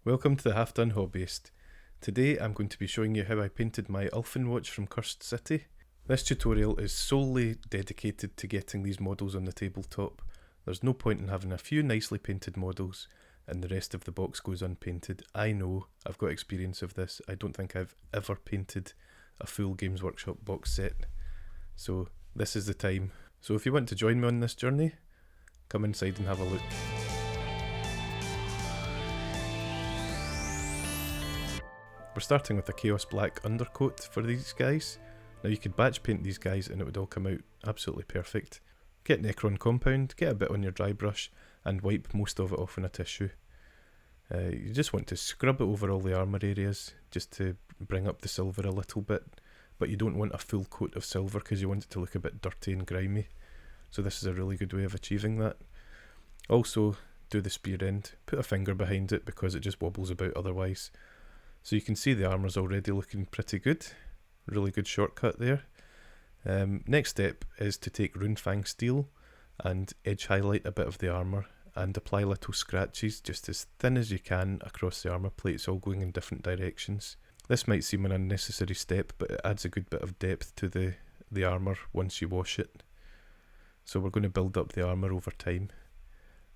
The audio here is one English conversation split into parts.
Welcome to the Half Done Hobbyist. Today I'm going to be showing you how I painted my Ulfenwatch from Cursed City. This tutorial is solely dedicated to getting these models on the tabletop. There's no point in having a few nicely painted models and the rest of the box goes unpainted. I know, I've got experience of this. I don't think I've ever painted a full Games Workshop box set. So this is the time. So if you want to join me on this journey, come inside and have a look. We're starting with a Chaos Black undercoat for these guys. Now you could batch paint these guys and it would all come out absolutely perfect. Get Necron Compound, get a bit on your dry brush and wipe most of it off in a tissue. You just want to scrub it over all the armour areas just to bring up the silver a little bit, but you don't want a full coat of silver because you want it to look a bit dirty and grimy. So this is a really good way of achieving that. Also do the spear end, put a finger behind it because it just wobbles about otherwise. So you can see the armour's already looking pretty good. Really good shortcut there. Next step is to take Runefang Steel and edge highlight a bit of the armour and apply little scratches just as thin as you can across the armour plates, all going in different directions. This might seem an unnecessary step, but it adds a good bit of depth to the armour once you wash it. So we're going to build up the armour over time,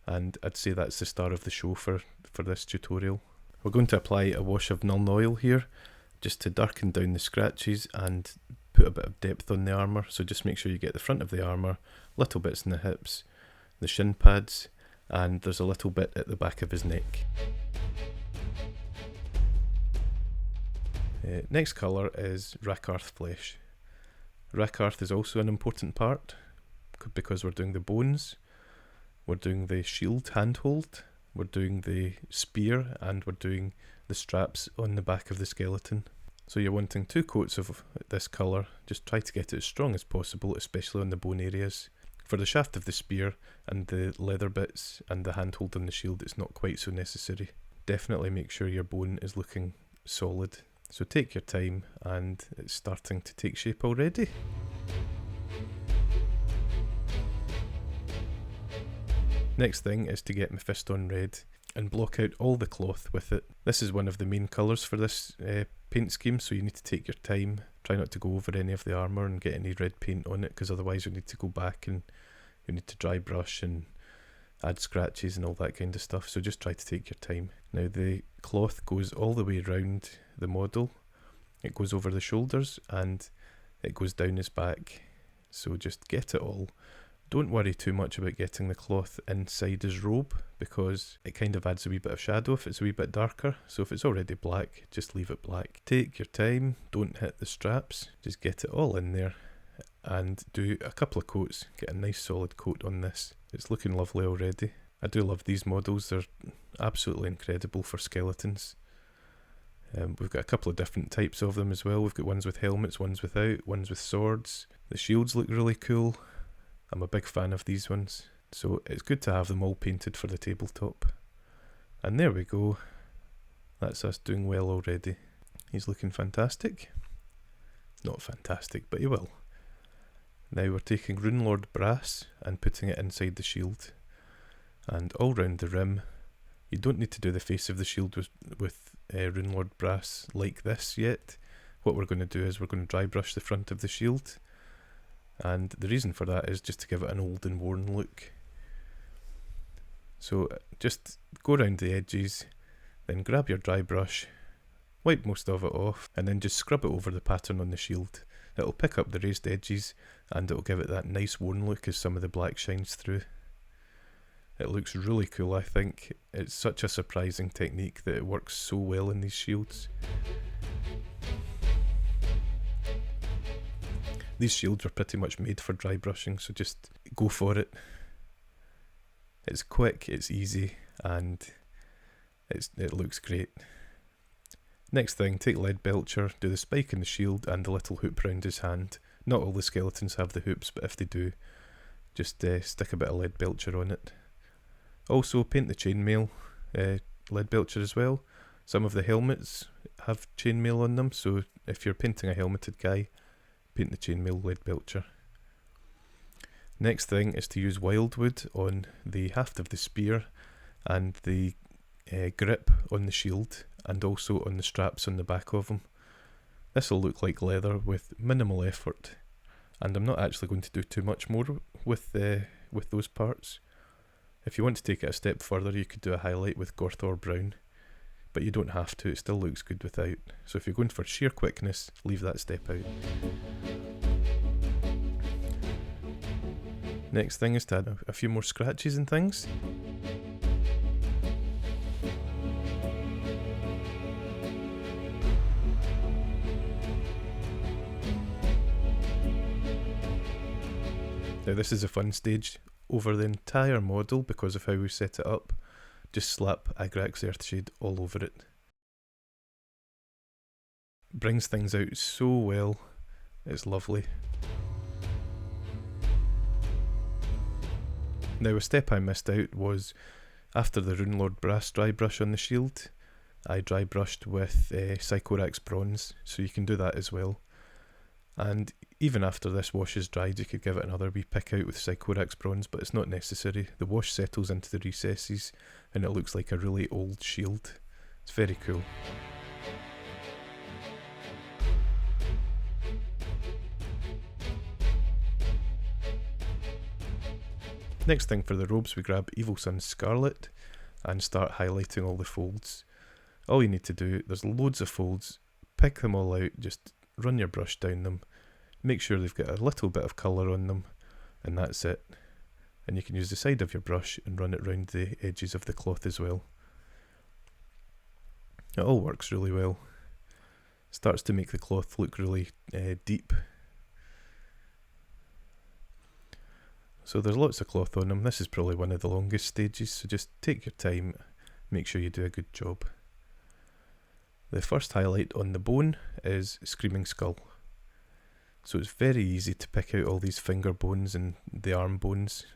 and I'd say that's the star of the show for this tutorial. We're going to apply a wash of Nuln Oil here, just to darken down the scratches and put a bit of depth on the armour. So just make sure you get the front of the armour, little bits in the hips, the shin pads, and there's a little bit at the back of his neck. Next colour is Rakarth Flesh. Rakarth is also an important part, because we're doing the bones, we're doing the shield handhold, we're doing the spear, and we're doing the straps on the back of the skeleton. So you're wanting 2 coats of this colour. Just try to get it as strong as possible, especially on the bone areas. For the shaft of the spear and the leather bits and the handhold on the shield, it's not quite so necessary. Definitely make sure your bone is looking solid. So take your time, and it's starting to take shape already. Next thing is to get Mephiston Red and block out all the cloth with it. This is one of the main colours for this paint scheme, so you need to take your time. Try not to go over any of the armour and get any red paint on it, because otherwise you need to go back and you need to dry brush and add scratches and all that kind of stuff. So just try to take your time. Now the cloth goes all the way around the model. It goes over the shoulders and it goes down his back. So just get it all. Don't worry too much about getting the cloth inside his robe, because it kind of adds a wee bit of shadow if it's a wee bit darker. So if it's already black, just leave it black. Take your time, don't hit the straps, just get it all in there and do a couple of coats. Get a nice solid coat on this. It's looking lovely already. I do love these models, they're absolutely incredible for skeletons. We've got a couple of different types of them as well. We've got ones with helmets, ones without, ones with swords. The shields look really cool. I'm a big fan of these ones, so it's good to have them all painted for the tabletop. And there we go, that's us doing well already. He's looking fantastic. Not fantastic, but he will. Now we're taking Runelord Brass and putting it inside the shield, and all round the rim. You don't need to do the face of the shield with Runelord Brass like this yet. What we're going to do is we're going to dry brush the front of the shield. And the reason for that is just to give it an old and worn look. So just go around the edges, then grab your dry brush, wipe most of it off, and then just scrub it over the pattern on the shield. It'll pick up the raised edges and it'll give it that nice worn look as some of the black shines through. It looks really cool, I think. It's such a surprising technique that it works so well in these shields. These shields are pretty much made for dry brushing, so just go for it. It's quick, it's easy, and it looks great. Next thing, take Lead Belcher, do the spike in the shield and the little hoop round his hand. Not all the skeletons have the hoops, but if they do, just stick a bit of Lead Belcher on it. Also paint the chainmail Lead Belcher as well. Some of the helmets have chainmail on them, so if you're painting a helmeted guy, paint the chainmail Lead Belcher. Next thing is to use Wildwood on the haft of the spear and the grip on the shield and also on the straps on the back of them. This will look like leather with minimal effort, and I'm not actually going to do too much more with those parts. If you want to take it a step further, you could do a highlight with Gorthor Brown, but you don't have to, it still looks good without. So if you're going for sheer quickness, leave that step out. Next thing is to add a few more scratches and things. Now this is a fun stage. Over the entire model, because of how we set it up, just slap Agrax Earthshade all over it. Brings things out so well, it's lovely. Now a step I missed out was, after the Runelord Brass dry brush on the shield, I dry brushed with Sycorax Bronze, so you can do that as well. And even after this wash is dried, you could give it another wee pick out with Sycorax Bronze, but it's not necessary. The wash settles into the recesses and it looks like a really old shield. It's very cool. Next thing for the robes, we grab Evil Sun's Scarlet and start highlighting all the folds. All you need to do, there's loads of folds, pick them all out, just run your brush down them, make sure they've got a little bit of colour on them, and that's it. And you can use the side of your brush and run it round the edges of the cloth as well. It all works really well. Starts to make the cloth look really deep. So there's lots of cloth on them. This is probably one of the longest stages, so just take your time, make sure you do a good job. The first highlight on the bone is Screaming Skull. So it's very easy to pick out all these finger bones and the arm bones.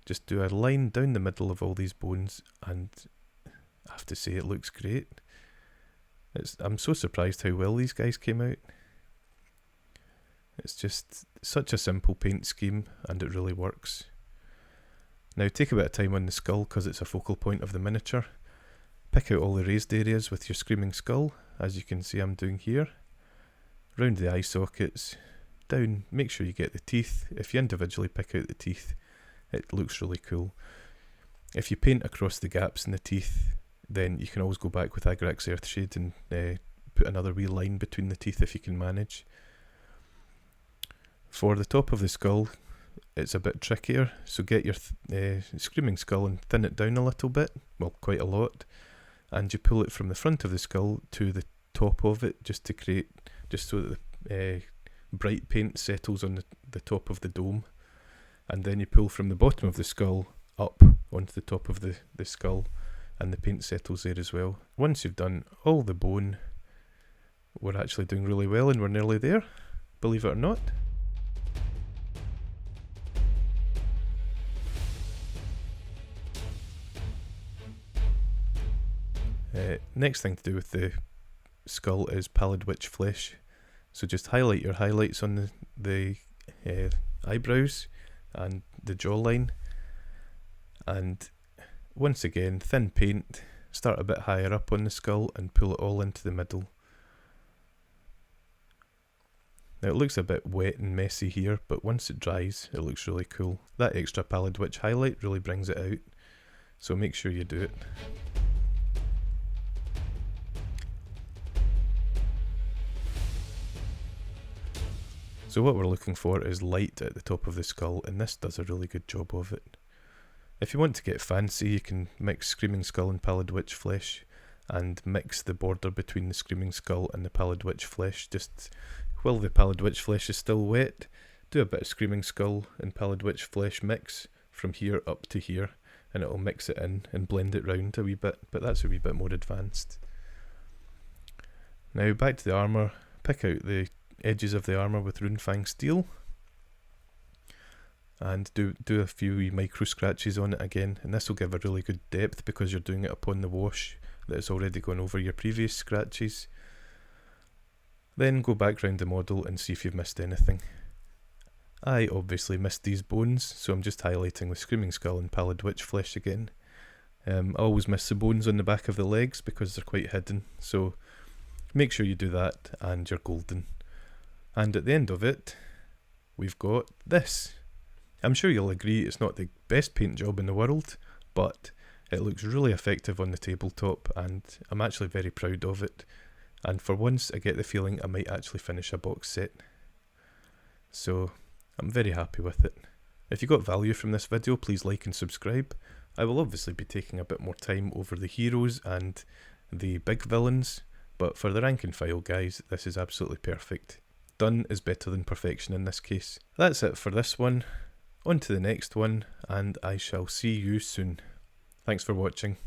Just do a line down the middle of all these bones and I have to say it looks great. I'm so surprised how well these guys came out. It's just such a simple paint scheme and it really works. Now take a bit of time on the skull because it's a focal point of the miniature. Pick out all the raised areas with your Screaming Skull, as you can see I'm doing here. Round the eye sockets, down, make sure you get the teeth. If you individually pick out the teeth, it looks really cool. If you paint across the gaps in the teeth, then you can always go back with Agrax Earthshade and put another wee line between the teeth if you can manage. For the top of the skull, it's a bit trickier, so get your Screaming Skull and thin it down a little bit, well quite a lot, and you pull it from the front of the skull to the top of it just so that the bright paint settles on the top of the dome, and then you pull from the bottom of the skull up onto the top of the skull and the paint settles there as well. Once you've done all the bone, we're actually doing really well and we're nearly there, believe it or not. Next thing to do with the skull is Pallid Witch Flesh. So just highlight your highlights on the eyebrows and the jawline, and once again thin paint, start a bit higher up on the skull and pull it all into the middle. Now it looks a bit wet and messy here, but once it dries it looks really cool. That extra Pallid Witch highlight really brings it out, so make sure you do it. So what we're looking for is light at the top of the skull, and this does a really good job of it. If you want to get fancy, you can mix Screaming Skull and Pallid Witch Flesh, and mix the border between the Screaming Skull and the Pallid Witch Flesh. Just while the Pallid Witch Flesh is still wet, do a bit of Screaming Skull and Pallid Witch Flesh mix from here up to here, and it'll mix it in and blend it round a wee bit, but that's a wee bit more advanced. Now back to the armour, pick out the edges of the armour with Runefang Steel and do a few wee micro scratches on it again, and this will give a really good depth because you're doing it upon the wash that has already gone over your previous scratches. Then go back round the model and see if you've missed anything. I obviously missed these bones, so I'm just highlighting with Screaming Skull and Pallid Witch Flesh again. I always miss the bones on the back of the legs because they're quite hidden, so make sure you do that and you're golden. And at the end of it, we've got this. I'm sure you'll agree it's not the best paint job in the world, but it looks really effective on the tabletop and I'm actually very proud of it. And for once I get the feeling I might actually finish a box set. So I'm very happy with it. If you got value from this video, please like and subscribe. I will obviously be taking a bit more time over the heroes and the big villains, but for the rank and file guys, this is absolutely perfect. Done is better than perfection in this case. That's it for this one. On to the next one, and I shall see you soon. Thanks for watching.